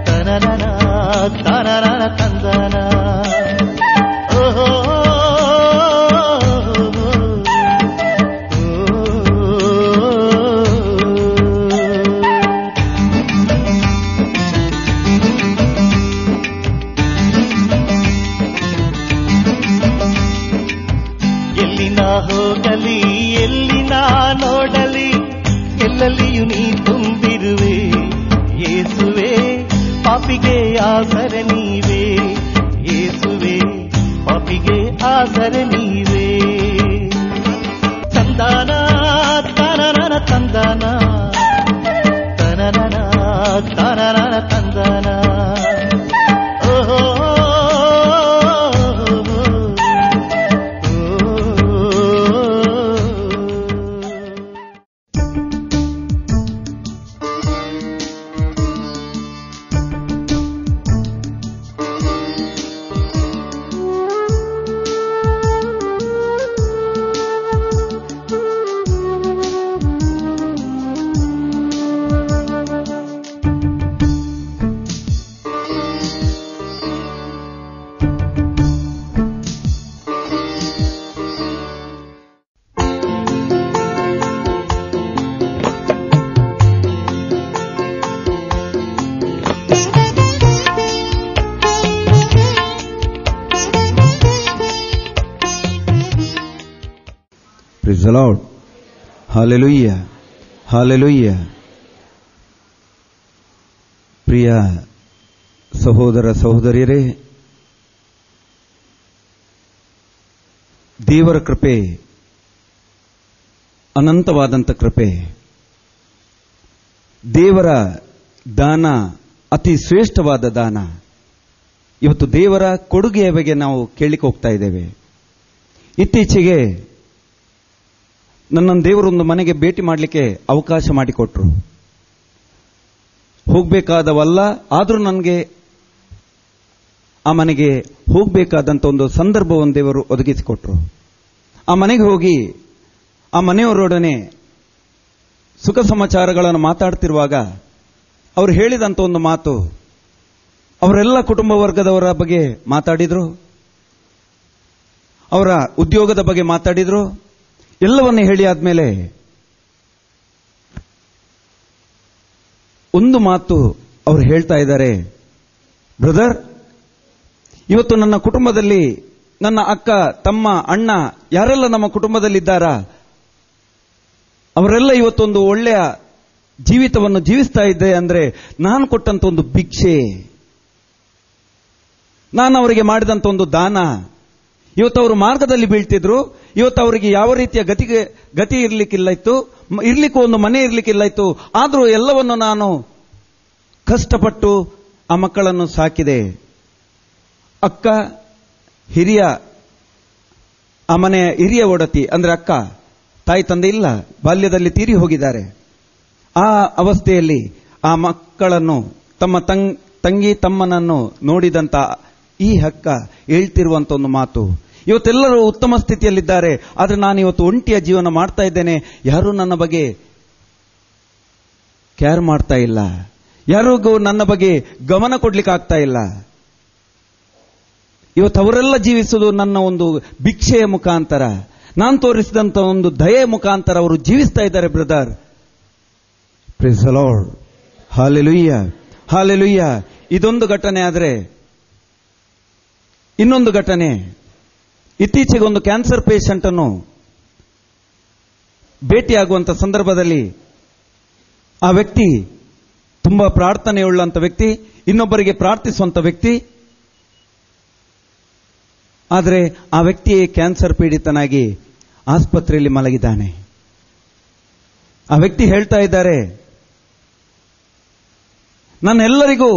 ತನನನ ತನನನ ತಂದನ. ಓಹೋ ಹೋಗಲಿ ಎಲ್ಲಿ ನಾ ನೋಡಲಿ ಎಲ್ಲೆಲ್ಲಿಯೂ ನೀ ತುಂಬಿರುವೆ ಯೇಸುವೆ. ಪಾಪಿಗೆ ಆಸರೆ ನೀವೇ ಯೇಸುವೆ, ಪಾಪಿಗೆ ಆಸರೆ ನೀವೇ. ತಂದಾನ ತನನನ ತಂದಾನ, ತನನನ ತನನನ ತಂದಾನ. ಓಹೋ Praise the Lord. Hallelujah. Hallelujah. ಪ್ರಿಯ ಸಹೋದರ ಸಹೋದರಿಯರೇ, ದೇವರ ಕೃಪೆ ಅನಂತವಾದಂಥ ಕೃಪೆ. ದೇವರ ದಾನ ಅತಿ ಶ್ರೇಷ್ಠವಾದ ದಾನ. ಇವತ್ತು ದೇವರ ಕೊಡುಗೆಯ ಬಗ್ಗೆ ನಾವು ಕೇಳಲಿಕ್ಕೆ ಹೋಗ್ತಾ ಇದ್ದೇವೆ. ಇತ್ತೀಚೆಗೆ ನನ್ನನ್ನು ದೇವರೊಂದು ಮನೆಗೆ ಭೇಟಿ ಮಾಡಲಿಕ್ಕೆ ಅವಕಾಶ ಮಾಡಿಕೊಟ್ರು. ಹೋಗಬೇಕಾದವಲ್ಲ, ಆದರೂ ನನಗೆ ಆ ಮನೆಗೆ ಹೋಗಬೇಕಾದಂಥ ಒಂದು ಸಂದರ್ಭವನ್ನು ದೇವರು ಒದಗಿಸಿಕೊಟ್ರು. ಆ ಮನೆಗೆ ಹೋಗಿ ಆ ಮನೆಯವರೊಡನೆ ಸುಖ ಸಮಾಚಾರಗಳನ್ನು ಮಾತಾಡ್ತಿರುವಾಗ ಅವರು ಹೇಳಿದಂಥ ಒಂದು ಮಾತು, ಅವರೆಲ್ಲ ಕುಟುಂಬ ವರ್ಗದವರ ಬಗ್ಗೆ ಮಾತಾಡಿದ್ರು, ಅವರ ಉದ್ಯೋಗದ ಬಗ್ಗೆ ಮಾತಾಡಿದ್ರು. ಎಲ್ಲವನ್ನೇ ಹೇಳಿ ಆದ್ಮೇಲೆ ಒಂದು ಮಾತು ಅವರು ಹೇಳ್ತಾ ಇದ್ದಾರೆ, ಬ್ರದರ್, ಇವತ್ತು ನನ್ನ ಕುಟುಂಬದಲ್ಲಿ ನನ್ನ ಅಕ್ಕ, ತಮ್ಮ, ಅಣ್ಣ ಯಾರೆಲ್ಲ ನಮ್ಮ ಕುಟುಂಬದಲ್ಲಿದ್ದಾರ ಅವರೆಲ್ಲ ಇವತ್ತೊಂದು ಒಳ್ಳೆಯ ಜೀವಿತವನ್ನು ಜೀವಿಸ್ತಾ ಇದ್ದೆ ಅಂದ್ರೆ ನಾನು ಕೊಟ್ಟಂತ ಒಂದು ಭಿಕ್ಷೆ, ನಾನು ಅವರಿಗೆ ಮಾಡಿದಂತ ಒಂದು ದಾನ. ಇವತ್ತು ಅವರು ಮಾರ್ಗದಲ್ಲಿ ಬೀಳ್ತಿದ್ರು. ಇವತ್ತು ಅವರಿಗೆ ಯಾವ ರೀತಿಯ ಗತಿ ಇರ್ಲಿಕ್ಕಿಲ್ಲ ಇತ್ತು, ಇರ್ಲಿಕ್ಕೂ ಒಂದು ಮನೆ ಇರ್ಲಿಕ್ಕಿಲ್ಲ ಇತ್ತು. ಆದರೂ ಎಲ್ಲವನ್ನು ನಾನು ಕಷ್ಟಪಟ್ಟು ಆ ಮಕ್ಕಳನ್ನು ಸಾಕಿದೆ. ಅಕ್ಕ ಹಿರಿಯ, ಆ ಮನೆಯ ಹಿರಿಯ ಒಡತಿ ಅಂದ್ರೆ ಅಕ್ಕ, ತಾಯಿ ತಂದೆ ಇಲ್ಲ, ಬಾಲ್ಯದಲ್ಲಿ ತೀರಿ ಹೋಗಿದ್ದಾರೆ. ಆ ಅವಸ್ಥೆಯಲ್ಲಿ ಆ ಮಕ್ಕಳನ್ನು, ತಮ್ಮ ತಂಗಿ ತಮ್ಮನನ್ನು ನೋಡಿದಂತ ಈ ಅಕ್ಕ ಹೇಳ್ತಿರುವಂತ ಒಂದು ಮಾತು, ಇವತ್ತೆಲ್ಲರೂ ಉತ್ತಮ ಸ್ಥಿತಿಯಲ್ಲಿದ್ದಾರೆ, ಆದರೆ ನಾನು ಇವತ್ತು ಒಂಟಿಯ ಜೀವನ ಮಾಡ್ತಾ ಇದ್ದೇನೆ. ಯಾರೂ ನನ್ನ ಬಗ್ಗೆ ಕೇರ್ ಮಾಡ್ತಾ ಇಲ್ಲ, ಯಾರಿಗೂ ನನ್ನ ಬಗ್ಗೆ ಗಮನ ಕೊಡ್ಲಿಕ್ಕೆ ಆಗ್ತಾ ಇಲ್ಲ. ಇವತ್ತು ಅವರೆಲ್ಲ ಜೀವಿಸುವುದು ನನ್ನ ಒಂದು ಭಿಕ್ಷೆಯ ಮುಖಾಂತರ, ನಾನು ತೋರಿಸಿದಂತ ಒಂದು ದಯೆಯ ಮುಖಾಂತರ ಅವರು ಜೀವಿಸ್ತಾ ಇದ್ದಾರೆ brother. Praise the lord. Hallelujah, hallelujah. ಇದೊಂದು ಘಟನೆ. ಆದರೆ ಇನ್ನೊಂದು ಘಟನೆ, ಇತ್ತೀಚೆಗೆ ಒಂದು ಕ್ಯಾನ್ಸರ್ ಪೇಷಂಟ್ ಅನ್ನು ಭೇಟಿಯಾಗುವಂತ ಸಂದರ್ಭದಲ್ಲಿ ಆ ವ್ಯಕ್ತಿ ತುಂಬಾ ಪ್ರಾರ್ಥನೆಯುಳ್ಳಂತ ವ್ಯಕ್ತಿ, ಇನ್ನೊಬ್ಬರಿಗೆ ಪ್ರಾರ್ಥಿಸುವಂತ ವ್ಯಕ್ತಿ. ಆದರೆ ಆ ವ್ಯಕ್ತಿಯೇ ಕ್ಯಾನ್ಸರ್ ಪೀಡಿತನಾಗಿ ಆಸ್ಪತ್ರೆಯಲ್ಲಿ ಮಲಗಿದ್ದಾನೆ. ಆ ವ್ಯಕ್ತಿ ಹೇಳ್ತಾ ಇದ್ದಾರೆ, ನಾನೆಲ್ಲರಿಗೂ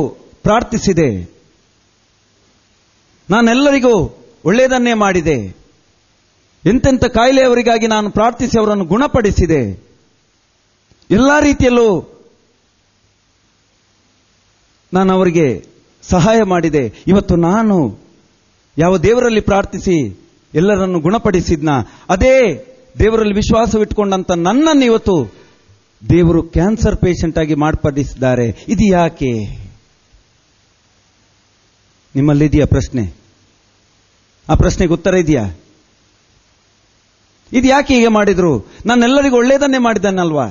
ಪ್ರಾರ್ಥಿಸಿದೆ, ನಾನೆಲ್ಲರಿಗೂ ಒಳ್ಳೆಯದನ್ನೇ ಮಾಡಿದೆ, ಎಂತೆಂಥ ಕಾಯಿಲೆಯವರಿಗಾಗಿ ನಾನು ಪ್ರಾರ್ಥಿಸಿ ಅವರನ್ನು ಗುಣಪಡಿಸಿದೆ, ಎಲ್ಲ ರೀತಿಯಲ್ಲೂ ನಾನು ಅವರಿಗೆ ಸಹಾಯ ಮಾಡಿದೆ. ಇವತ್ತು ನಾನು ಯಾವ ದೇವರಲ್ಲಿ ಪ್ರಾರ್ಥಿಸಿ ಎಲ್ಲರನ್ನು ಗುಣಪಡಿಸಿದ್ನ, ಅದೇ ದೇವರಲ್ಲಿ ವಿಶ್ವಾಸವಿಟ್ಟುಕೊಂಡಂತ ನನ್ನನ್ನು ಇವತ್ತು ದೇವರು ಕ್ಯಾನ್ಸರ್ ಪೇಷಂಟ್ ಆಗಿ ಮಾರ್ಪಡಿಸಿದ್ದಾರೆ. ಇದು ಯಾಕೆ? ನಿಮ್ಮಲ್ಲಿದೆಯಾ ಪ್ರಶ್ನೆ? ಆ ಪ್ರಶ್ನೆಗೆ ಉತ್ತರ ಇದೆಯಾ? ಇದು ಯಾಕೆ ಹೀಗೆ ಮಾಡಿದ್ರು? ನಾನೆಲ್ಲರಿಗೂ ಒಳ್ಳೆಯದನ್ನೇ ಮಾಡಿದ್ದಾನಲ್ವಾ?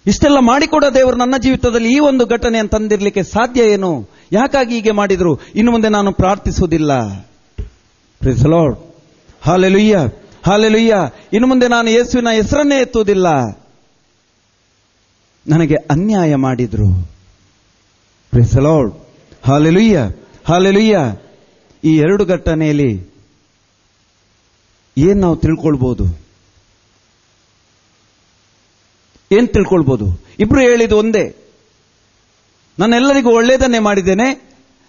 ಇಷ್ಟೆಲ್ಲ ಮಾಡಿಕೊಡ ದೇವರು ನನ್ನ ಜೀವಿತದಲ್ಲಿ ಈ ಒಂದು ಘಟನೆಯನ್ನು ತಂದಿರಲಿಕ್ಕೆ ಸಾಧ್ಯ ಏನು? ಯಾಕಾಗಿ ಹೀಗೆ ಮಾಡಿದ್ರು? ಇನ್ನು ಮುಂದೆ ನಾನು ಪ್ರಾರ್ಥಿಸುವುದಿಲ್ಲ. Praise the lord, hallelujah, hallelujah. ಇನ್ನು ಮುಂದೆ ನಾನು ಯೇಸುವಿನ ಹೆಸರನ್ನೇ ಎತ್ತುವುದಿಲ್ಲ. ನನಗೆ ಅನ್ಯಾಯ ಮಾಡಿದ್ರು. Praise the lord, hallelujah, hallelujah. ಈ ಎರಡು ಘಟನೆಯಲ್ಲಿ ಏನ್ ನಾವು ತಿಳ್ಕೊಳ್ಬಹುದು? ಏನ್ ತಿಳ್ಕೊಳ್ಬಹುದು? ಇಬ್ರು ಹೇಳಿದ್ದು ಒಂದೇ, ನಾನೆಲ್ಲರಿಗೂ ಒಳ್ಳೆಯದನ್ನೇ ಮಾಡಿದ್ದೇನೆ,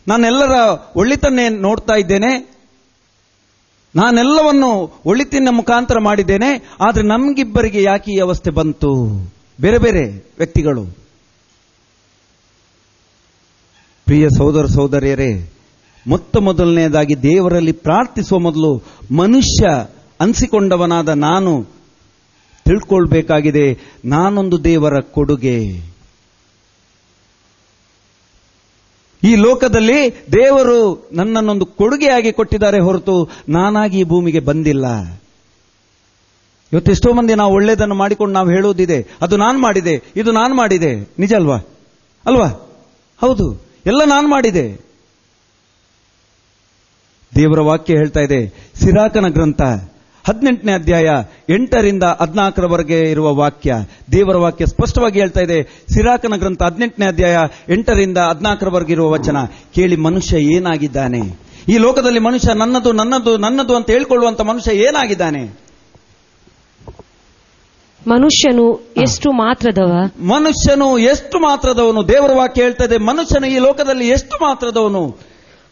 ನಾನೆಲ್ಲರ ಒಳಿತನ್ನೇ ನೋಡ್ತಾ ಇದ್ದೇನೆ, ನಾನೆಲ್ಲವನ್ನು ಒಳಿತಿನ ಮುಖಾಂತರ ಮಾಡಿದ್ದೇನೆ. ಆದ್ರೆ ನಮಗಿಬ್ಬರಿಗೆ ಯಾಕೆ ಈ ಅವಸ್ಥೆ ಬಂತು? ಬೇರೆ ಬೇರೆ ವ್ಯಕ್ತಿಗಳು. ಪ್ರಿಯ ಸಹೋದರ ಸಹೋದರಿಯರೇ, ಮೊದಲನೆಯದಾಗಿ ದೇವರಲ್ಲಿ ಪ್ರಾರ್ಥಿಸುವ ಮೊದಲು ಮನುಷ್ಯ ಅನಿಸಿಕೊಂಡವನಾದ ನಾನು ತಿಳ್ಕೊಳ್ಬೇಕಾಗಿದೆ, ನಾನೊಂದು ದೇವರ ಕೊಡುಗೆ. ಈ ಲೋಕದಲ್ಲಿ ದೇವರು ನನ್ನನ್ನೊಂದು ಕೊಡುಗೆಯಾಗಿ ಕೊಟ್ಟಿದ್ದಾರೆ ಹೊರತು ನಾನಾಗಿ ಈ ಭೂಮಿಗೆ ಬಂದಿಲ್ಲ. ಇವತ್ತೆಷ್ಟೋ ಮಂದಿ ನಾವು ಒಳ್ಳೆಯದನ್ನು ಮಾಡಿಕೊಂಡು ನಾವು ಹೇಳುವುದಿದೆ, ಅದು ನಾನು ಮಾಡಿದೆ, ಇದು ನಾನು ಮಾಡಿದೆ. ನಿಜ ಅಲ್ವಾ? ಅಲ್ವಾ? ಹೌದು, ಎಲ್ಲ ನಾನು ಮಾಡಿದೆ. ದೇವರ ವಾಕ್ಯ ಹೇಳ್ತಾ ಇದೆ, ಸಿರಾಕನ ಗ್ರಂಥ 18ನೇ ಅಧ್ಯಾಯ 8ರಿಂದ 14ರವರೆಗೆ ಇರುವ ವಾಕ್ಯ. ದೇವರ ವಾಕ್ಯ ಸ್ಪಷ್ಟವಾಗಿ ಹೇಳ್ತಾ ಇದೆ. ಸಿರಾಕನ ಗ್ರಂಥ 18ನೇ ಅಧ್ಯಾಯ 8ರಿಂದ 14ರವರೆಗೆ ಇರುವ ವಚನ ಕೇಳಿ. ಮನುಷ್ಯ ಏನಾಗಿದ್ದಾನೆ? ಈ ಲೋಕದಲ್ಲಿ ಮನುಷ್ಯ ನನ್ನದು ನನ್ನದು ನನ್ನದು ಅಂತ ಹೇಳ್ಕೊಳ್ಳುವಂತ ಮನುಷ್ಯ ಏನಾಗಿದ್ದಾನೆ? ಮನುಷ್ಯನು ಎಷ್ಟು ಮಾತ್ರದವ? ಮನುಷ್ಯನು ಎಷ್ಟು ಮಾತ್ರದವನು? ದೇವರ ವಾಕ್ಯ ಹೇಳ್ತಾ ಇದೆ, ಮನುಷ್ಯನು ಈ ಲೋಕದಲ್ಲಿ ಎಷ್ಟು ಮಾತ್ರದವನು?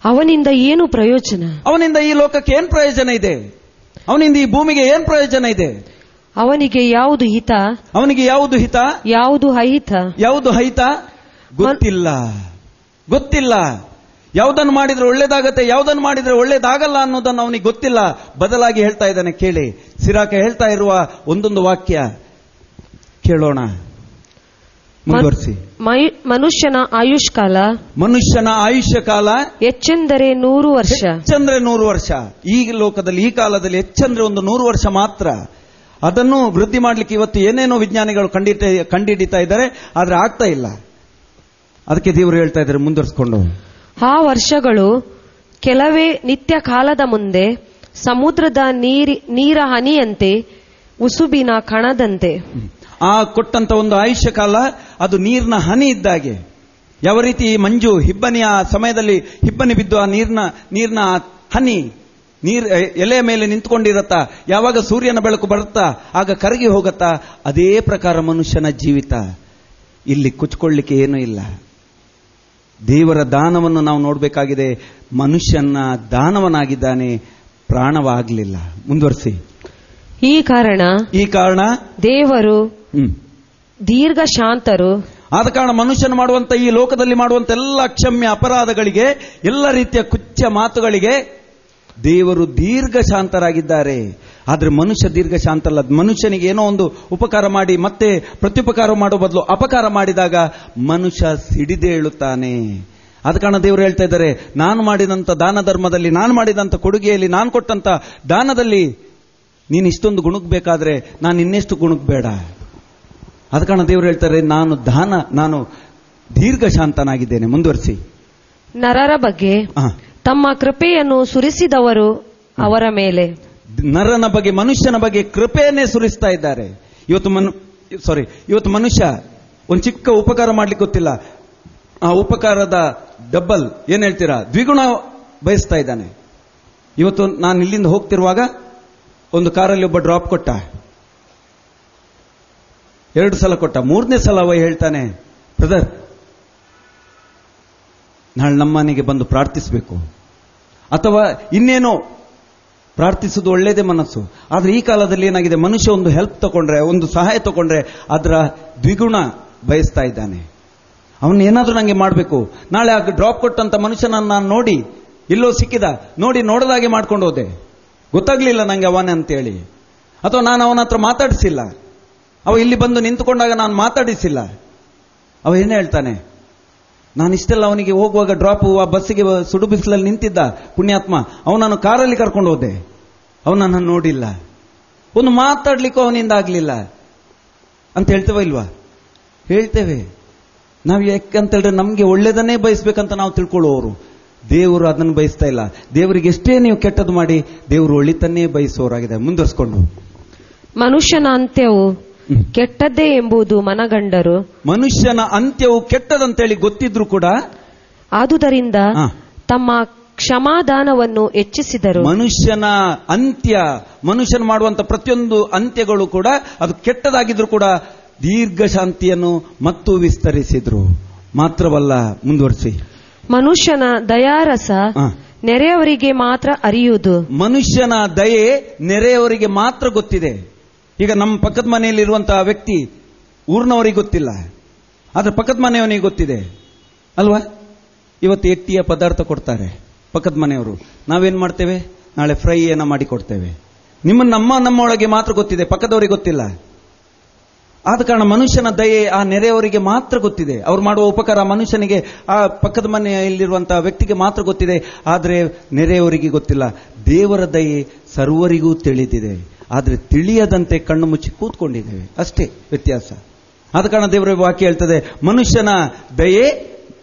ಅವನಿಂದ ಏನು ಪ್ರಯೋಜನ? ಅವನಿಂದ ಈ ಲೋಕಕ್ಕೆ ಏನ್ ಪ್ರಯೋಜನ ಇದೆ? ಅವನಿಂದ ಈ ಭೂಮಿಗೆ ಏನ್ ಪ್ರಯೋಜನ ಇದೆ? ಅವನಿಗೆ ಯಾವುದು ಹಿತ? ಅವನಿಗೆ ಯಾವುದು ಹಿತ, ಯಾವುದು ಅಹಿತ? ಯಾವುದು ಹಿತ ಗೊತ್ತಿಲ್ಲ, ಗೊತ್ತಿಲ್ಲ. ಯಾವುದನ್ನು ಮಾಡಿದ್ರೆ ಒಳ್ಳೇದಾಗತ್ತೆ, ಯಾವುದನ್ನು ಮಾಡಿದ್ರೆ ಒಳ್ಳೇದಾಗಲ್ಲ ಅನ್ನೋದನ್ನು ಅವನಿಗೆ ಗೊತ್ತಿಲ್ಲ. ಬದಲಾಗಿ ಹೇಳ್ತಾ ಇದ್ದಾನೆ ಕೇಳಿ. ಸಿರಾಕ ಹೇಳ್ತಾ ಇರುವ ಒಂದೊಂದು ವಾಕ್ಯ ಕೇಳೋಣ, ಮುಂದುವರಿಸಿ. ಮನುಷ್ಯನ ಆಯುಷ್ಕಾಲ, ಮನುಷ್ಯನ ಆಯುಷ್ಯ ಕಾಲ ಹೆಚ್ಚೆಂದರೆ 100 ವರ್ಷ. ಹೆಚ್ಚಂದ್ರೆ 100 ವರ್ಷ. ಈ ಲೋಕದಲ್ಲಿ ಈ ಕಾಲದಲ್ಲಿ ಹೆಚ್ಚಂದ್ರೆ ಒಂದು 100 ವರ್ಷ ಮಾತ್ರ. ಅದನ್ನು ವೃದ್ಧಿ ಮಾಡಲಿಕ್ಕೆ ಇವತ್ತು ಏನೇನೋ ವಿಜ್ಞಾನಿಗಳು ಕಂಡಿಡಿತಾ ಇದ್ದಾರೆ, ಆದ್ರೆ ಆಗ್ತಾ ಇಲ್ಲ. ಅದಕ್ಕೆ ದೇವರು ಹೇಳ್ತಾ ಇದ್ದಾರೆ ಮುಂದುವರಿಸಿಕೊಂಡು, ಆ ವರ್ಷಗಳು ಕೆಲವೇ ನಿತ್ಯ ಕಾಲದ ಮುಂದೆ ಸಮುದ್ರದ ನೀರ ಹನಿಯಂತೆ, ಉಸುಬಿನ ಕಣದಂತೆ. ಆ ಕೊಟ್ಟಂತ ಒಂದು ಆಯುಷ್ಯ ಕಾಲ ಅದು ನೀರಿನ ಹನಿ ಇದ್ದಾಗೆ. ಯಾವ ರೀತಿ ಮಂಜು ಹಿಬ್ಬನಿಯ ಸಮಯದಲ್ಲಿ ಹಿಬ್ಬನಿ ಬಿದ್ದು ಆ ನೀರಿನ ಹನಿ ಎಲೆಯ ಮೇಲೆ ನಿಂತ್ಕೊಂಡಿರತ್ತಾ, ಯಾವಾಗ ಸೂರ್ಯನ ಬೆಳಕು ಬರುತ್ತಾ ಆಗ ಕರಗಿ ಹೋಗತ್ತಾ, ಅದೇ ಪ್ರಕಾರ ಮನುಷ್ಯನ ಜೀವಿತ. ಇಲ್ಲಿ ಕುಚ್ಕೊಳ್ಳಿಕ್ಕೆ ಏನೂ ಇಲ್ಲ. ದೇವರ ದಾನವನ್ನು ನಾವು ನೋಡಬೇಕಾಗಿದೆ. ಮನುಷ್ಯನ ದಾನವನಾಗಿದ್ದಾನೆ, ಪ್ರಾಣವಾಗಲಿಲ್ಲ. ಮುಂದುವರಿಸಿ. ಈ ಕಾರಣ ದೇವರು ದೀರ್ಘ ಶಾಂತರು. ಆದ ಕಾರಣ ಮನುಷ್ಯನು ಮಾಡುವಂತ ಈ ಲೋಕದಲ್ಲಿ ಮಾಡುವಂತ ಎಲ್ಲ ಅಕ್ಷಮ್ಯ ಅಪರಾಧಗಳಿಗೆ, ಎಲ್ಲ ರೀತಿಯ ಕುಚ್ಚ ಮಾತುಗಳಿಗೆ ದೇವರು ದೀರ್ಘ ಶಾಂತರಾಗಿದ್ದಾರೆ. ಆದ್ರೆ ಮನುಷ್ಯ ದೀರ್ಘ ಶಾಂತ ಅಲ್ಲ. ಮನುಷ್ಯನಿಗೆ ಏನೋ ಒಂದು ಉಪಕಾರ ಮಾಡಿ ಮತ್ತೆ ಪ್ರತ್ಯುಪಕಾರ ಮಾಡುವ ಬದಲು ಅಪಕಾರ ಮಾಡಿದಾಗ ಮನುಷ್ಯ ಸಿಡಿದೇಳುತ್ತಾನೆ. ಆದ ಕಾರಣ ದೇವರು ಹೇಳ್ತಾ ಇದ್ದಾರೆ, ನಾನು ಮಾಡಿದಂತ ದಾನ ಧರ್ಮದಲ್ಲಿ, ನಾನು ಮಾಡಿದಂತ ಕೊಡುಗೆಯಲ್ಲಿ, ನಾನು ಕೊಟ್ಟಂತ ದಾನದಲ್ಲಿ ನೀನು ಇಷ್ಟೊಂದು ಗುಣಗಬೇಕಾದ್ರೆ ನಾನು ಇನ್ನೆಷ್ಟು ಗುಣಗಬೇಡ. ಆದ ಕಾರಣ ದೇವರು ಹೇಳ್ತಾರೆ, ನಾನು ದೀರ್ಘ ಶಾಂತನಾಗಿದ್ದೇನೆ. ಮುಂದುವರಿಸಿ. ನರರ ಬಗ್ಗೆ ತಮ್ಮ ಕೃಪೆಯನ್ನು ಸುರಿಸಿದವರು ಅವರ ಮೇಲೆ. ನರನ ಬಗ್ಗೆ, ಮನುಷ್ಯನ ಬಗ್ಗೆ ಕೃಪೆಯನ್ನೇ ಸುರಿಸ್ತಾ ಇದ್ದಾರೆ. ಇವತ್ತು ಮನುಷ್ಯ ಒಂದು ಚಿಕ್ಕ ಉಪಕಾರ ಮಾಡ್ಲಿಕ್ಕೆ ಗೊತ್ತಿಲ್ಲ, ಆ ಉಪಕಾರದ ಡಬ್ಬಲ್ ಏನ್ ಹೇಳ್ತೀರಾ, ದ್ವಿಗುಣ ಬಯಸ್ತಾ ಇದ್ದಾನೆ. ಇವತ್ತು ನಾನು ಇಲ್ಲಿಂದ ಹೋಗ್ತಿರುವಾಗ ಒಂದು ಕಾರಲ್ಲಿ ಒಬ್ಬ ಡ್ರಾಪ್ ಕೊಟ್ಟ, 2 ಸಲ ಕೊಟ್ಟ, 3ನೇ ಸಲ ಹೇಳ್ತಾನೆ, ಬ್ರದರ್ ನಾಳೆ ನಮ್ಮನೆಗೆ ಬಂದು ಪ್ರಾರ್ಥಿಸಬೇಕು, ಅಥವಾ ಇನ್ನೇನೋ ಪ್ರಾರ್ಥಿಸುವುದು ಒಳ್ಳೇದೇ ಮನಸ್ಸು. ಆದ್ರೆ ಈ ಕಾಲದಲ್ಲಿ ಏನಾಗಿದೆ, ಮನುಷ್ಯ ಒಂದು ಹೆಲ್ಪ್ ತಗೊಂಡ್ರೆ, ಒಂದು ಸಹಾಯ ತಗೊಂಡ್ರೆ ಅದರ ದ್ವಿಗುಣ ಬಯಸ್ತಾ ಇದ್ದಾನೆ. ಅವನು ಏನಾದ್ರೂ ನಂಗೆ ಮಾಡಬೇಕು. ನಾಳೆ ಆ ಡ್ರಾಪ್ ಕೊಟ್ಟಂತ ಮನುಷ್ಯನನ್ನು ನಾನು ನೋಡಿ, ಎಲ್ಲೋ ಸಿಕ್ಕಿದ ನೋಡದಾಗೆ ಮಾಡ್ಕೊಂಡು ಹೋದೆ, ಗೊತ್ತಾಗ್ಲಿಲ್ಲ ನಂಗೆ ಅವನೇ ಅಂತೇಳಿ, ಅಥವಾ ನಾನು ಅವನ ಹತ್ರ ಮಾತಾಡಿಸಿಲ್ಲ, ಅವ ಇಲ್ಲಿ ಬಂದು ನಿಂತುಕೊಂಡಾಗ ನಾನು ಮಾತಾಡಿಸಿಲ್ಲ. ಅವ ಏನೇ ಹೇಳ್ತಾನೆ, ನಾನು ಇಷ್ಟೆಲ್ಲ ಅವನಿಗೆ ಹೋಗುವಾಗ ಡ್ರಾಪ್ ಆ ಬಸ್ಸಿಗೆ ಸುಡು ಬಿಸಿಲಲ್ಲಿ ನಿಂತಿದ್ದ ಪುಣ್ಯಾತ್ಮ, ಅವನನ್ನು ಕಾರಲ್ಲಿ ಕರ್ಕೊಂಡು ಹೋದೆ, ಅವನನ್ನು ನೋಡಿಲ್ಲ, ಒಂದು ಮಾತಾಡ್ಲಿಕ್ಕೂ ಅವನಿಂದ ಆಗ್ಲಿಲ್ಲ ಅಂತ ಹೇಳ್ತೇವ ಇಲ್ವಾ? ಹೇಳ್ತೇವೆ. ನಾವು ಯಾಕಂತ ಹೇಳಿದ್ರೆ ನಮ್ಗೆ ಒಳ್ಳೇದನ್ನೇ ಬಯಸ್ಬೇಕಂತ ನಾವು ತಿಳ್ಕೊಳ್ಳುವವರು. ದೇವರು ಅದನ್ನು ಬಯಸ್ತಾ ಇಲ್ಲ. ದೇವರಿಗೆ ಎಷ್ಟೇ ನೀವು ಕೆಟ್ಟದ್ದು ಮಾಡಿ ದೇವರು ಒಳಿತನ್ನೇ ಬಯಸುವವರಾಗಿದೆ. ಮುಂದುವರಿಸಿಕೊಂಡು, ಮನುಷ್ಯನ ಅಂತ್ಯವು ಕೆಟ್ಟದ್ದೇ ಎಂಬುದು ಮನಗಂಡರು. ಮನುಷ್ಯನ ಅಂತ್ಯವು ಕೆಟ್ಟದಂತೇಳಿ ಗೊತ್ತಿದ್ರು ಕೂಡ ಆದುದರಿಂದ ತಮ್ಮ ಕ್ಷಮಾದಾನವನ್ನು ಹೆಚ್ಚಿಸಿದರು. ಮನುಷ್ಯನ ಅಂತ್ಯ, ಮನುಷ್ಯನ ಮಾಡುವಂತ ಪ್ರತಿಯೊಂದು ಅಂತ್ಯಗಳು ಕೂಡ ಅದು ಕೆಟ್ಟದಾಗಿದ್ರು ಕೂಡ ದೀರ್ಘ ಶಾಂತಿಯನ್ನು ಮತ್ತು ವಿಸ್ತರಿಸಿದ್ರು. ಮಾತ್ರವಲ್ಲ, ಮುಂದುವರಿಸಿ, ಮನುಷ್ಯನ ದಯಾರಸ ನೆರೆಯವರಿಗೆ ಮಾತ್ರ ಅರಿಯುವುದು. ಮನುಷ್ಯನ ದಯೆ ನೆರೆಯವರಿಗೆ ಮಾತ್ರ ಗೊತ್ತಿದೆ. ಈಗ ನಮ್ಮ ಪಕ್ಕದ ಮನೆಯಲ್ಲಿರುವಂತಹ ವ್ಯಕ್ತಿ ಊರಿನವರಿಗೆ ಗೊತ್ತಿಲ್ಲ, ಆದ್ರೆ ಪಕ್ಕದ ಮನೆಯವನಿಗೆ ಗೊತ್ತಿದೆ ಅಲ್ವಾ? ಇವತ್ತು ಎಟ್ಟಿಯ ಪದಾರ್ಥ ಕೊಡ್ತಾರೆ ಪಕ್ಕದ ಮನೆಯವರು, ನಾವೇನ್ ಮಾಡ್ತೇವೆ, ನಾಳೆ ಫ್ರೈ ಏನೋ ಮಾಡಿ ಕೊಡ್ತೇವೆ. ನಮ್ಮೊಳಗೆ ಮಾತ್ರ ಗೊತ್ತಿದೆ, ಪಕ್ಕದವರಿಗೆ ಗೊತ್ತಿಲ್ಲ. ಆದ ಕಾರಣ ಮನುಷ್ಯನ ದಯೆ ಆ ನೆರೆಯವರಿಗೆ ಮಾತ್ರ ಗೊತ್ತಿದೆ. ಅವ್ರು ಮಾಡುವ ಉಪಕಾರ ಮನುಷ್ಯನಿಗೆ, ಆ ಪಕ್ಕದ ಮನೆಯಲ್ಲಿರುವಂತಹ ವ್ಯಕ್ತಿಗೆ ಮಾತ್ರ ಗೊತ್ತಿದೆ, ಆದರೆ ನೆರೆಯವರಿಗೆ ಗೊತ್ತಿಲ್ಲ. ದೇವರ ದಯೆ ಸರ್ವರಿಗೂ ತಿಳಿದಿದೆ, ಆದರೆ ತಿಳಿಯದಂತೆ ಕಣ್ಣು ಮುಚ್ಚಿ ಕೂತ್ಕೊಂಡಿದ್ದೇವೆ, ಅಷ್ಟೇ ವ್ಯತ್ಯಾಸ. ಆದ ಕಾರಣ ದೇವರ ವಾಕ್ಯ ಹೇಳ್ತದೆ, ಮನುಷ್ಯನ ದಯೆ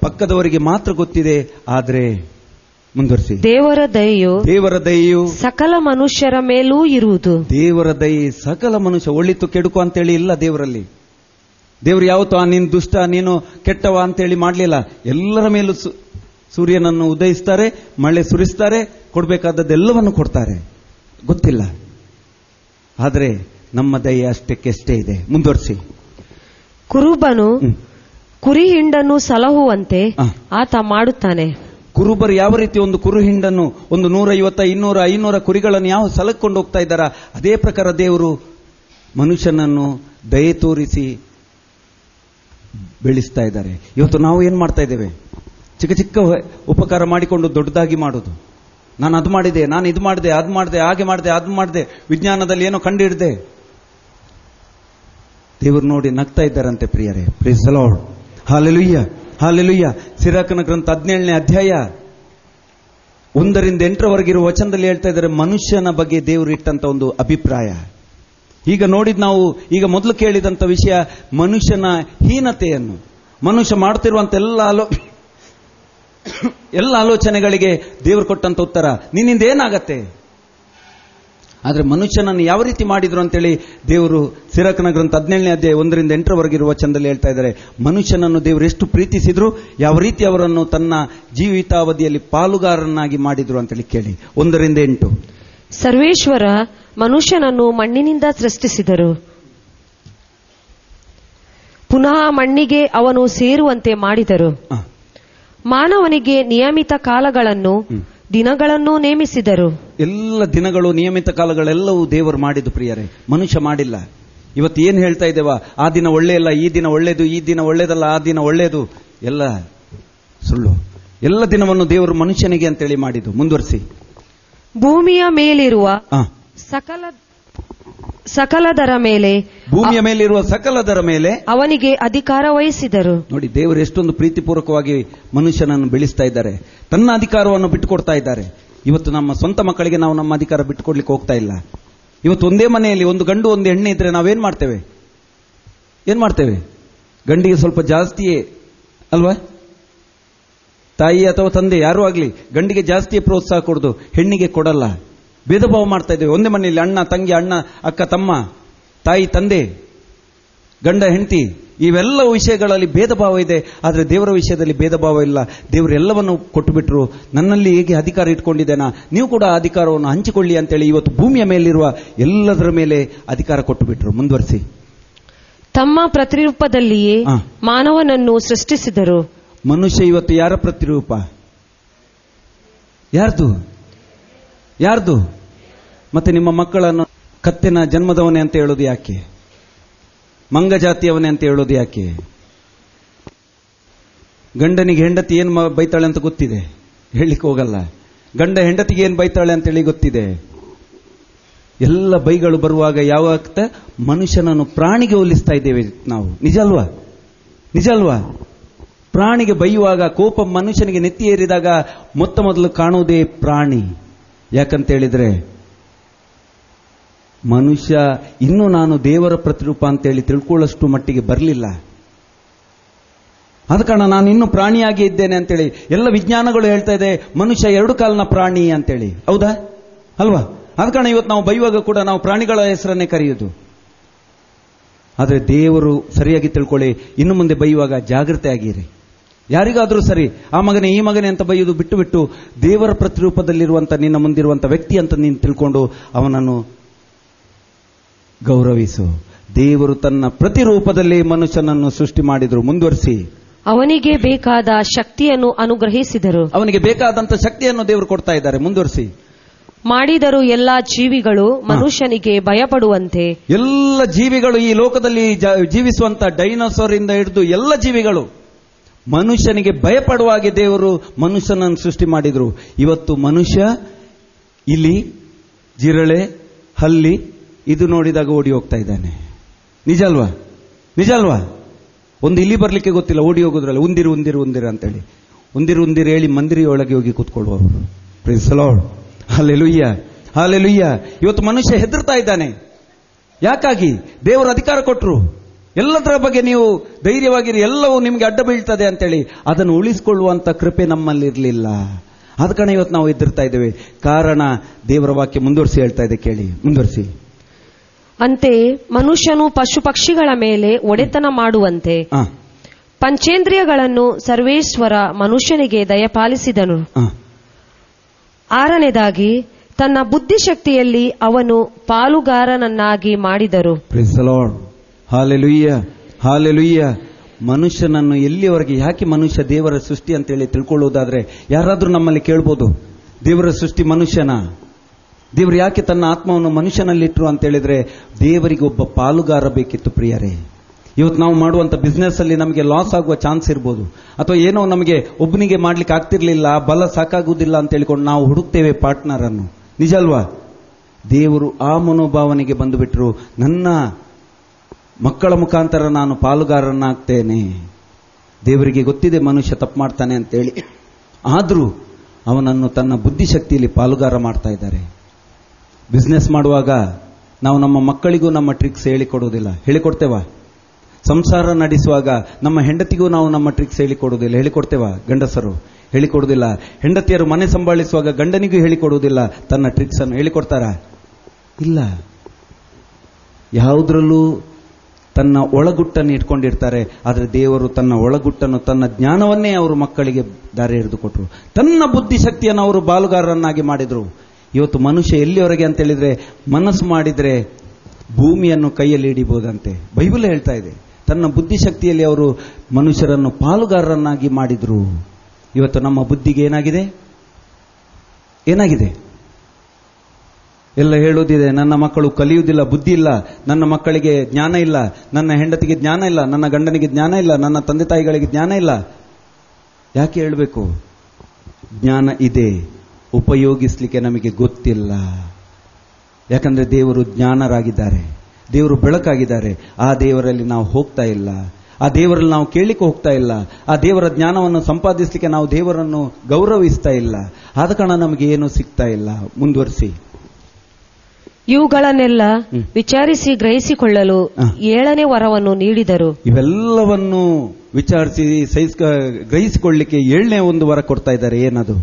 ಪಕ್ಕದವರಿಗೆ ಮಾತ್ರ ಗೊತ್ತಿದೆ, ಆದರೆ ಮುಂದುವರಿಸಿ, ದೇವರ ದಯೆಯು ಸಕಲ ಮನುಷ್ಯರ ಮೇಲೂ ಇರುವುದು. ದೇವರ ದಯೆ ಸಕಲ ಮನುಷ್ಯ, ಒಳಿತು ಕೆಡುಕು ಅಂತೇಳಿ ಇಲ್ಲ ದೇವರಲ್ಲಿ. ದೇವರು ಯಾವತ್ತೂ ನೀನು ದುಷ್ಟ, ನೀನು ಕೆಟ್ಟವ ಅಂತೇಳಿ ಮಾಡಲಿಲ್ಲ. ಎಲ್ಲರ ಮೇಲೂ ಸೂರ್ಯನನ್ನು ಉದಯಿಸ್ತಾರೆ, ಮಳೆ ಸುರಿಸ್ತಾರೆ, ಕೊಡಬೇಕಾದದ್ದೆಲ್ಲವನ್ನು ಕೊಡ್ತಾರೆ. ಗೊತ್ತಿಲ್ಲ, ಆದರೆ ನಮ್ಮ ದಯೆ ಅಷ್ಟಕ್ಕೆಷ್ಟೇ ಇದೆ. ಮುಂದುವರಿಸಿ, ಕುರುಬನು ಕುರಿ ಹಿಂಡನ್ನು ಸಲಹುವಂತೆ ಆತ ಮಾಡುತ್ತಾನೆ. ಕುರುಬರು ಯಾವ ರೀತಿ ಒಂದು ಕುರು ಹಿಂಡನ್ನು, ಒಂದು 150, 200, 500 ಕುರಿಗಳನ್ನು ಯಾವ ಸಲಕ್ಕೊಂಡು ಹೋಗ್ತಾ ಇದ್ದಾರ, ಅದೇ ಪ್ರಕಾರ ದೇವರು ಮನುಷ್ಯನನ್ನು ದಯೆ ತೋರಿಸಿ ಬೆಳೆಸ್ತಾ ಇದ್ದಾರೆ. ಇವತ್ತು ನಾವು ಏನ್ ಮಾಡ್ತಾ ಇದ್ದೇವೆ, ಚಿಕ್ಕ ಚಿಕ್ಕ ಉಪಕಾರ ಮಾಡಿಕೊಂಡು ದೊಡ್ಡದಾಗಿ ಮಾಡೋದು. ನಾನು ಅದು ಮಾಡಿದೆ, ನಾನು ಇದು ಮಾಡಿದೆ, ಅದು ಮಾಡಿದೆ, ಹಾಗೆ ಮಾಡಿದೆ, ಅದು ಮಾಡಿದೆ, ವಿಜ್ಞಾನದಲ್ಲಿ ಏನೋ ಕಂಡು ಹಿಡಿದೆ. ದೇವರು ನೋಡಿ ನಗ್ತಾ ಇದ್ದಾರಂತೆ ಪ್ರಿಯರೇ. Praise the lord, hallelujah, hallelujah. ಸಿರಾಕನ ಗ್ರಂಥ 17ನೇ ಅಧ್ಯಾಯ 1-8 ವಚನದಲ್ಲಿ ಹೇಳ್ತಾ ಇದ್ದಾರೆ ಮನುಷ್ಯನ ಬಗ್ಗೆ ದೇವರು ಇಟ್ಟಂತ ಒಂದು ಅಭಿಪ್ರಾಯ. ಈಗ ನೋಡಿದ್ ನಾವು, ಈಗ ಮೊದಲು ಕೇಳಿದಂತ ವಿಷಯ ಮನುಷ್ಯನ ಹೀನತೆಯನ್ನು, ಮನುಷ್ಯ ಮಾಡ್ತಿರುವಂತ ಎಲ್ಲ ಆಲೋಚನೆಗಳಿಗೆ ದೇವರು ಕೊಟ್ಟಂತ ಉತ್ತರ, ನಿನ್ನಿಂದ ಏನಾಗತ್ತೆ. ಆದ್ರೆ ಮನುಷ್ಯನನ್ನು ಯಾವ ರೀತಿ ಮಾಡಿದ್ರು ಅಂತೇಳಿ ದೇವರು ಸಿರಾಕನ ಗ್ರಂಥ 17ನೇ ಅಧ್ಯಾಯ 1-8 ವಚನದಲ್ಲಿ ಹೇಳ್ತಾ ಇದ್ದಾರೆ. ಮನುಷ್ಯನನ್ನು ದೇವರು ಎಷ್ಟು ಪ್ರೀತಿಸಿದ್ರು, ಯಾವ ರೀತಿ ಅವರನ್ನು ತನ್ನ ಜೀವಿತಾವಧಿಯಲ್ಲಿ ಪಾಲುಗಾರನಾಗಿ ಮಾಡಿದ್ರು ಅಂತೇಳಿ ಕೇಳಿ. 1-8. ಸರ್ವೇಶ್ವರ ಮನುಷ್ಯನನ್ನು ಮಣ್ಣಿನಿಂದ ಸೃಷ್ಟಿಸಿದರು, ಪುನಃ ಮಣ್ಣಿಗೆ ಅವನು ಸೇರುವಂತೆ ಮಾಡಿದರು. ಮಾನವನಿಗೆ ನಿಯಮಿತ ಕಾಲಗಳನ್ನು, ದಿನಗಳನ್ನು ನೇಮಿಸಿದರು. ಎಲ್ಲ ದಿನಗಳು, ನಿಯಮಿತ ಕಾಲಗಳೆಲ್ಲವೂ ದೇವರು ಮಾಡಿದ್ದು ಪ್ರಿಯರೇ, ಮನುಷ್ಯ ಮಾಡಿಲ್ಲ. ಇವತ್ತು ಏನು ಹೇಳ್ತಾ ಇದ್ದೇವಾ, ಆ ದಿನ ಒಳ್ಳೆ ಇಲ್ಲ, ಈ ದಿನ ಒಳ್ಳೇದು, ಈ ದಿನ ಒಳ್ಳೇದಲ್ಲ, ಆ ದಿನ ಒಳ್ಳೇದು, ಎಲ್ಲ ಸುಳ್ಳು. ಎಲ್ಲ ದಿನವನ್ನು ದೇವರು ಮನುಷ್ಯನಿಗೆ ಅಂತೇಳಿ ಮಾಡಿದ್ದು. ಮುಂದುವರಿಸಿ, ಭೂಮಿಯ ಮೇಲಿರುವ ಸಕಲದರ ಮೇಲೆ, ಭೂಮಿಯ ಮೇಲಿರುವ ಸಕಲದರ ಮೇಲೆ ಅವನಿಗೆ ಅಧಿಕಾರ ವಹಿಸಿದರು. ನೋಡಿ, ದೇವರು ಎಷ್ಟೊಂದು ಪ್ರೀತಿಪೂರ್ವಕವಾಗಿ ಮನುಷ್ಯನನ್ನು ಬೆಳೆಸ್ತಾ ಇದ್ದಾರೆ, ತನ್ನ ಅಧಿಕಾರವನ್ನು ಬಿಟ್ಟುಕೊಡ್ತಾ ಇದ್ದಾರೆ. ಇವತ್ತು ನಮ್ಮ ಸ್ವಂತ ಮಕ್ಕಳಿಗೆ ನಾವು ನಮ್ಮ ಅಧಿಕಾರ ಬಿಟ್ಟುಕೊಡ್ಲಿಕ್ಕೆ ಹೋಗ್ತಾ ಇಲ್ಲ. ಇವತ್ತು ಒಂದೇ ಮನೆಯಲ್ಲಿ ಒಂದು ಗಂಡು ಒಂದು ಹೆಣ್ಣೆ ಇದ್ರೆ ನಾವೇನ್ ಮಾಡ್ತೇವೆ, ಗಂಡಿಗೆ ಸ್ವಲ್ಪ ಜಾಸ್ತಿಯೇ ಅಲ್ವಾ, ತಾಯಿ ಅಥವಾ ತಂದೆ ಯಾರೂ ಆಗ್ಲಿ ಗಂಡಿಗೆ ಜಾಸ್ತಿಯೇ ಪ್ರೋತ್ಸಾಹ ಕೊಡೋದು, ಹೆಣ್ಣಿಗೆ ಕೊಡಲ್ಲ. ಭೇದ ಭಾವ ಮಾಡ್ತಾ ಇದ್ದೇವೆ. ಒಂದೇ ಮನೆಯಲ್ಲಿ ಅಣ್ಣ ತಂಗಿ, ಅಣ್ಣ ಅಕ್ಕ ತಮ್ಮ, ತಾಯಿ ತಂದೆ, ಗಂಡ ಹೆಂಡತಿ, ಇವೆಲ್ಲ ವಿಷಯಗಳಲ್ಲಿ ಭೇದ ಭಾವ ಇದೆ. ಆದರೆ ದೇವರ ವಿಷಯದಲ್ಲಿ ಭೇದ ಭಾವ ಇಲ್ಲ. ದೇವರು ಎಲ್ಲವನ್ನು ಕೊಟ್ಟು ಬಿಟ್ರು. ನನ್ನಲ್ಲಿ ಹೇಗೆ ಅಧಿಕಾರ ಇಟ್ಕೊಂಡಿದ್ದೇನಾ, ನೀವು ಕೂಡ ಅಧಿಕಾರವನ್ನು ಹಂಚಿಕೊಳ್ಳಿ ಅಂತೇಳಿ ಇವತ್ತು ಭೂಮಿಯ ಮೇಲಿರುವ ಎಲ್ಲದರ ಮೇಲೆ ಅಧಿಕಾರ ಕೊಟ್ಟು ಬಿಟ್ರು. ಮುಂದುವರಿಸಿ, ತಮ್ಮ ಪ್ರತಿರೂಪದಲ್ಲಿಯೇ ಮಾನವನನ್ನು ಸೃಷ್ಟಿಸಿದರು. ಮನುಷ್ಯ ಇವತ್ತು ಯಾರ ಪ್ರತಿರೂಪ? ಯಾರ್ದು? ಮತ್ತೆ ನಿಮ್ಮ ಮಕ್ಕಳನ್ನು ಕತ್ತೆನ ಜನ್ಮದವನೇ ಅಂತ ಹೇಳೋದು ಯಾಕೆ? ಮಂಗ ಜಾತಿಯವನೇ ಅಂತ ಹೇಳೋದು ಯಾಕೆ? ಗಂಡನಿಗೆ ಹೆಂಡತಿ ಏನ್ ಬೈತಾಳೆ ಅಂತ ಗೊತ್ತಿದೆ, ಹೇಳಲಿಕ್ಕೆ ಹೋಗಲ್ಲ. ಗಂಡ ಹೆಂಡತಿಗೆ ಏನ್ ಬೈತಾಳೆ ಅಂತೇಳಿ ಗೊತ್ತಿದೆ, ಎಲ್ಲ ಬೈಗಳು ಬರುವಾಗ ಯಾವಾಗ ಮನುಷ್ಯನನ್ನು ಪ್ರಾಣಿಗೆ ಹೋಲಿಸ್ತಾ ಇದ್ದೇವೆ ನಾವು. ನಿಜ ಅಲ್ವಾ? ನಿಜ ಅಲ್ವಾ? ಪ್ರಾಣಿಗೆ ಬೈಯುವಾಗ, ಕೋಪ ಮನುಷ್ಯನಿಗೆ ನೆತ್ತಿ ಏರಿದಾಗ ಮೊತ್ತ ಮೊದಲು ಕಾಣುವುದೇ ಪ್ರಾಣಿ. ಯಾಕಂತೇಳಿದ್ರೆ ಮನುಷ್ಯ ಇನ್ನೂ ನಾನು ದೇವರ ಪ್ರತಿರೂಪ ಅಂತೇಳಿ ತಿಳ್ಕೊಳ್ಳೋಷ್ಟು ಮಟ್ಟಿಗೆ ಬರಲಿಲ್ಲ. ಆದ ಕಾರಣ ನಾನು ಇನ್ನೂ ಪ್ರಾಣಿಯಾಗಿ ಇದ್ದೇನೆ ಅಂತೇಳಿ ಎಲ್ಲ ವಿಜ್ಞಾನಗಳು ಹೇಳ್ತಾ ಇದೆ ಮನುಷ್ಯ 2 ಕಾಲಿನ ಪ್ರಾಣಿ ಅಂತೇಳಿ. ಹೌದಾ ಅಲ್ವಾ? ಆದ ಕಾರಣ ಇವತ್ತು ನಾವು ಬೈಯುವಾಗ ಕೂಡ ನಾವು ಪ್ರಾಣಿಗಳ ಹೆಸರನ್ನೇ ಕರೆಯುವುದು. ಆದರೆ ದೇವರು ಸರಿಯಾಗಿ ತಿಳ್ಕೊಳ್ಳಿ, ಇನ್ನು ಮುಂದೆ ಬೈಯುವಾಗ ಜಾಗೃತೆ ಆಗಿರಿ. ಯಾರಿಗಾದ್ರೂ ಸರಿ ಆ ಮಗನೇ ಈ ಮಗನೇ ಅಂತ ಬೈಯುವುದು ಬಿಟ್ಟು ಬಿಟ್ಟು ದೇವರ ಪ್ರತಿರೂಪದಲ್ಲಿರುವಂತ ನಿನ್ನ ಮುಂದಿರುವಂತ ವ್ಯಕ್ತಿ ಅಂತ ನೀನು ತಿಳ್ಕೊಂಡು ಅವನನ್ನು ಗೌರವಿಸು. ದೇವರು ತನ್ನ ಪ್ರತಿರೂಪದಲ್ಲಿ ಮನುಷ್ಯನನ್ನು ಸೃಷ್ಟಿ ಮಾಡಿದ್ರು. ಮುಂದುವರಿಸಿ. ಅವನಿಗೆ ಬೇಕಾದ ಶಕ್ತಿಯನ್ನು ಅನುಗ್ರಹಿಸಿದರು. ಅವನಿಗೆ ಬೇಕಾದಂತ ಶಕ್ತಿಯನ್ನು ದೇವರು ಕೊಡ್ತಾ ಇದ್ದಾರೆ. ಮುಂದುವರಿಸಿ. ಮಾಡಿದರು ಎಲ್ಲಾ ಜೀವಿಗಳು ಮನುಷ್ಯನಿಗೆ ಭಯಪಡುವಂತೆ. ಎಲ್ಲ ಜೀವಿಗಳು ಈ ಲೋಕದಲ್ಲಿ ಜೀವಿಸುವಂತ ಡೈನೋಸಾರ್ ಇಂದ ಹಿಡಿದು ಎಲ್ಲ ಜೀವಿಗಳು ಮನುಷ್ಯನಿಗೆ ಭಯಪಡುವ ಹಾಗೆ ದೇವರು ಮನುಷ್ಯನನ್ನು ಸೃಷ್ಟಿ ಮಾಡಿದ್ರು. ಇವತ್ತು ಮನುಷ್ಯ ಇಲಿ, ಜಿರಳೆ, ಹಲ್ಲಿ ಇದು ನೋಡಿದಾಗ ಓಡಿ ಹೋಗ್ತಾ ಇದ್ದಾನೆ. ನಿಜ ಅಲ್ವಾ? ನಿಜ ಅಲ್ವಾ? ಒಂದು ಇಲಿ ಬರ್ಲಿಕ್ಕೆ ಗೊತ್ತಿಲ್ಲ, ಓಡಿ ಹೋಗೋದ್ರಲ್ಲಿ ಉಂದಿರು ಉಂದಿರು ಉಂದಿರು ಅಂತೇಳಿ ಉಂದಿರು ಉಂದಿರು ಹೇಳಿ ಮಂದಿರೊಳಗೆ ಹೋಗಿ ಕೂತ್ಕೊಳ್ಳುವವರು. Praise the lord. Hallelujah, hallelujah. ಇವತ್ತು ಮನುಷ್ಯ ಹೆದರ್ತಾ ಇದ್ದಾನೆ. ಯಾಕಾಗಿ? ದೇವರು ಅಧಿಕಾರ ಕೊಟ್ಟರು, ಎಲ್ಲದರ ಬಗ್ಗೆ ನೀವು ಧೈರ್ಯವಾಗಿರಿ, ಎಲ್ಲವೂ ನಿಮಗೆ ಅಡ್ಡ ಬೀಳ್ತದೆ ಅಂತೇಳಿ ಅದನ್ನು ಉಳಿಸಿಕೊಳ್ಳುವಂತ ಕೃಪೆ ನಮ್ಮಲ್ಲಿರಲಿಲ್ಲ. ಆದ ಕಾರಣ ಇವತ್ತು ನಾವು ಹೆದರ್ತಾ ಇದ್ದೇವೆ. ಕಾರಣ ದೇವರ ವಾಕ್ಯ ಮುಂದುವರಿಸಿ ಹೇಳ್ತಾ ಇದೆ, ಕೇಳಿ ಮುಂದುವರಿಸಿ. ಅಂತೆಯೇ ಮನುಷ್ಯನು ಪಶು ಪಕ್ಷಿಗಳ ಮೇಲೆ ಒಡೆತನ ಮಾಡುವಂತೆ ಪಂಚೇಂದ್ರಿಯಗಳನ್ನು ಸರ್ವೇಶ್ವರ ಮನುಷ್ಯನಿಗೆ ದಯಪಾಲಿಸಿದನು. 6ನೇದಾಗಿ ತನ್ನ ಬುದ್ಧಿಶಕ್ತಿಯಲ್ಲಿ ಅವನು ಪಾಲುಗಾರನನ್ನಾಗಿ ಮಾಡಿದರು. Praise the lord. Hallelujah, hallelujah. ಮನುಷ್ಯನನ್ನು ಎಲ್ಲಿಯವರೆಗೆ ಯಾಕೆ ಮನುಷ್ಯ ದೇವರ ಸೃಷ್ಟಿ ಅಂತೇಳಿ ತಿಳ್ಕೊಳ್ಳುವುದಾದ್ರೆ ಯಾರಾದ್ರೂ ನಮ್ಮಲ್ಲಿ ಕೇಳ್ಬೋದು, ದೇವರ ಸೃಷ್ಟಿ ಮನುಷ್ಯನ, ದೇವರು ಯಾಕೆ ತನ್ನ ಆತ್ಮವನ್ನು ಮನುಷ್ಯನಲ್ಲಿಟ್ರು ಅಂತ ಹೇಳಿದ್ರೆ ದೇವರಿಗೆ ಒಬ್ಬ ಪಾಲುಗಾರ ಬೇಕಿತ್ತು. ಪ್ರಿಯರೇ, ಇವತ್ತು ನಾವು ಮಾಡುವಂತ ಬಿಸ್ನೆಸ್ ಅಲ್ಲಿ ನಮಗೆ ಲಾಸ್ ಆಗುವ ಚಾನ್ಸ್ ಇರ್ಬೋದು, ಅಥವಾ ಏನೋ ನಮಗೆ ಒಬ್ಬನಿಗೆ ಮಾಡ್ಲಿಕ್ಕೆ ಆಗ್ತಿರ್ಲಿಲ್ಲ, ಬಲ ಸಾಕಾಗುವುದಿಲ್ಲ ಅಂತ ಹೇಳಿಕೊಂಡು ನಾವು ಹುಡುಕ್ತೇವೆ ಪಾರ್ಟ್ನರ್ ಅನ್ನು. ನಿಜ ಅಲ್ವಾ? ದೇವರು ಆ ಮನೋಭಾವನೆಗೆ ಬಂದು ಬಿಟ್ರು, ನನ್ನ ಮಕ್ಕಳ ಮುಖಾಂತರ ನಾನು ಪಾಲುಗಾರನಾಗ್ತೇನೆ. ದೇವರಿಗೆ ಗೊತ್ತಿದೆ ಮನುಷ್ಯ ತಪ್ಪು ಮಾಡ್ತಾನೆ ಅಂತೇಳಿ, ಆದ್ರೂ ಅವನನ್ನು ತನ್ನ ಬುದ್ಧಿಶಕ್ತಿಯಲ್ಲಿ ಪಾಲುಗಾರ ಮಾಡ್ತಾ ಇದ್ದಾರೆ. ಬಿಸ್ನೆಸ್ ಮಾಡುವಾಗ ನಾವು ನಮ್ಮ ಮಕ್ಕಳಿಗೂ ನಮ್ಮ ಟ್ರಿಕ್ಸ್ ಹೇಳಿಕೊಡುವುದಿಲ್ಲ, ಹೇಳಿಕೊಡ್ತೇವಾ? ಸಂಸಾರ ನಡೆಸುವಾಗ ನಮ್ಮ ಹೆಂಡತಿಗೂ ನಾವು ನಮ್ಮ ಟ್ರಿಕ್ಸ್ ಹೇಳಿಕೊಡುವುದಿಲ್ಲ, ಹೇಳಿಕೊಡ್ತೇವಾ? ಗಂಡಸರು ಹೇಳಿಕೊಡುವುದಿಲ್ಲ. ಹೆಂಡತಿಯರು ಮನೆ ಸಂಭಾಳಿಸುವಾಗ ಗಂಡನಿಗೂ ಹೇಳಿಕೊಡುವುದಿಲ್ಲ, ತನ್ನ ಟ್ರಿಕ್ಸ್ ಅನ್ನು ಹೇಳಿಕೊಡ್ತಾರ? ಇಲ್ಲ. ಯಾವುದ್ರಲ್ಲೂ ತನ್ನ ಒಳಗುಟ್ಟನ್ನು ಇಟ್ಕೊಂಡಿರ್ತಾರೆ. ಆದರೆ ದೇವರು ತನ್ನ ಒಳಗುಟ್ಟನ್ನು, ತನ್ನ ಜ್ಞಾನವನ್ನೇ ಅವರು ಮಕ್ಕಳಿಗೆ ದಾರಿ ಹಿಡಿದುಕೊಟ್ರು. ತನ್ನ ಬುದ್ಧಿಶಕ್ತಿಯನ್ನು ಅವರು ಬಾಲುಗಾರರನ್ನಾಗಿ ಮಾಡಿದ್ರು. ಇವತ್ತು ಮನುಷ್ಯ ಎಲ್ಲಿವರೆಗೆ ಅಂತ ಹೇಳಿದ್ರೆ, ಮನಸ್ಸು ಮಾಡಿದ್ರೆ ಭೂಮಿಯನ್ನು ಕೈಯಲ್ಲಿ ಹಿಡಿಬಹುದಂತೆ ಬೈಬಲ್ ಹೇಳ್ತಾ ಇದೆ. ತನ್ನ ಬುದ್ಧಿಶಕ್ತಿಯಲ್ಲಿ ಅವರು ಮನುಷ್ಯರನ್ನು ಪಾಲುಗಾರರನ್ನಾಗಿ ಮಾಡಿದ್ರು. ಇವತ್ತು ನಮ್ಮ ಬುದ್ಧಿಗೆ ಏನಾಗಿದೆ? ಏನಾಗಿದೆ? ಎಲ್ಲ ಹೇಳುವುದಿದೆ, ನನ್ನ ಮಕ್ಕಳು ಕಲಿಯುವುದಿಲ್ಲ, ಬುದ್ಧಿ ಇಲ್ಲ, ನನ್ನ ಮಕ್ಕಳಿಗೆ ಜ್ಞಾನ ಇಲ್ಲ, ನನ್ನ ಹೆಂಡತಿಗೆ ಜ್ಞಾನ ಇಲ್ಲ, ನನ್ನ ಗಂಡನಿಗೆ ಜ್ಞಾನ ಇಲ್ಲ, ನನ್ನ ತಂದೆ ತಾಯಿಗಳಿಗೆ ಜ್ಞಾನ ಇಲ್ಲ. ಯಾಕೆ ಹೇಳಬೇಕು? ಜ್ಞಾನ ಇದೆ, ಉಪಯೋಗಿಸ್ಲಿಕ್ಕೆ ನಮಗೆ ಗೊತ್ತಿಲ್ಲ. ಯಾಕಂದ್ರೆ ದೇವರು ಜ್ಞಾನರಾಗಿದ್ದಾರೆ, ದೇವರು ಬೆಳಕಾಗಿದ್ದಾರೆ. ಆ ದೇವರಲ್ಲಿ ನಾವು ಹೋಗ್ತಾ ಇಲ್ಲ, ಆ ದೇವರಲ್ಲಿ ನಾವು ಕೇಳಲಿಕ್ಕೆ ಹೋಗ್ತಾ ಇಲ್ಲ, ಆ ದೇವರ ಜ್ಞಾನವನ್ನು ಸಂಪಾದಿಸಲಿಕ್ಕೆ ನಾವು ದೇವರನ್ನು ಗೌರವಿಸ್ತಾ ಇಲ್ಲ. ಆದ ಕಾರಣ ನಮಗೆ ಏನೂ ಸಿಗ್ತಾ ಇಲ್ಲ. ಮುಂದುವರಿಸಿ. ಇವುಗಳನ್ನೆಲ್ಲ ವಿಚಾರಿಸಿ ಗ್ರಹಿಸಿಕೊಳ್ಳಲು 7ನೇ ವರವನ್ನು ನೀಡಿದರು. ಇವೆಲ್ಲವನ್ನು ವಿಚಾರಿಸಿ ಗ್ರಹಿಸಿಕೊಳ್ಳಲಿಕ್ಕೆ 7ನೇ ಒಂದು ವರ ಕೊಡ್ತಾ ಇದ್ದಾರೆ. ಏನದು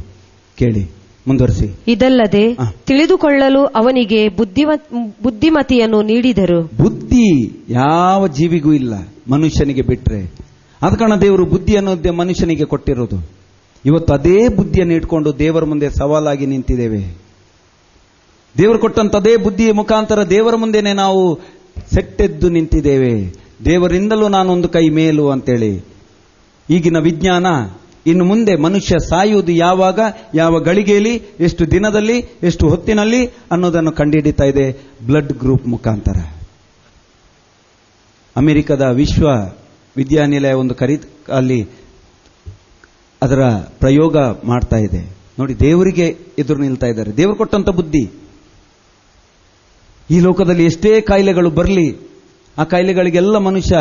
ಕೇಳಿ, ಮುಂದುವರಿಸಿ. ಇದಲ್ಲದೆ ತಿಳಿದುಕೊಳ್ಳಲು ಅವನಿಗೆ ಬುದ್ಧಿಮತಿಯನ್ನು ನೀಡಿದರು. ಬುದ್ಧಿ ಯಾವ ಜೀವಿಗೂ ಇಲ್ಲ, ಮನುಷ್ಯನಿಗೆ ಬಿಟ್ರೆ. ಆದ ಕಾರಣ ದೇವರು ಬುದ್ಧಿಯನ್ನು ಮನುಷ್ಯನಿಗೆ ಕೊಟ್ಟಿರೋದು. ಇವತ್ತು ಅದೇ ಬುದ್ಧಿಯನ್ನು ಇಟ್ಕೊಂಡು ದೇವರ ಮುಂದೆ ಸವಾಲಾಗಿ ನಿಂತಿದ್ದೇವೆ. ದೇವರು ಕೊಟ್ಟಂತದೇ ಬುದ್ಧಿಯ ಮುಖಾಂತರ ದೇವರ ಮುಂದೆನೆ ನಾವು ಸೆಟ್ಟೆದ್ದು ನಿಂತಿದ್ದೇವೆ. ದೇವರಿಂದಲೂ ನಾನೊಂದು ಕೈ ಮೇಲು ಅಂತೇಳಿ. ಈಗಿನ ವಿಜ್ಞಾನ ಇನ್ನು ಮುಂದೆ ಮನುಷ್ಯ ಸಾಯುವುದು ಯಾವಾಗ, ಯಾವ ಗಳಿಗೆಯಲ್ಲಿ, ಎಷ್ಟು ದಿನದಲ್ಲಿ, ಎಷ್ಟು ಹೊತ್ತಿನಲ್ಲಿ ಅನ್ನೋದನ್ನು ಕಂಡುಹಿಡಿತಾ ಇದೆ ಬ್ಲಡ್ ಗ್ರೂಪ್ ಮುಖಾಂತರ. ಅಮೆರಿಕದ ವಿಶ್ವ ವಿದ್ಯಾನಿಲಯ ಒಂದು ಅಲ್ಲಿ ಅದರ ಪ್ರಯೋಗ ಮಾಡ್ತಾ ಇದೆ ನೋಡಿ. ದೇವರಿಗೆ ಎದುರು ನಿಲ್ತಾ ಇದ್ದಾರೆ. ದೇವರು ಕೊಟ್ಟಂತ ಬುದ್ಧಿ, ಈ ಲೋಕದಲ್ಲಿ ಎಷ್ಟೇ ಕಾಯಿಲೆಗಳು ಬರಲಿ, ಆ ಕಾಯಿಲೆಗಳಿಗೆಲ್ಲ ಮನುಷ್ಯ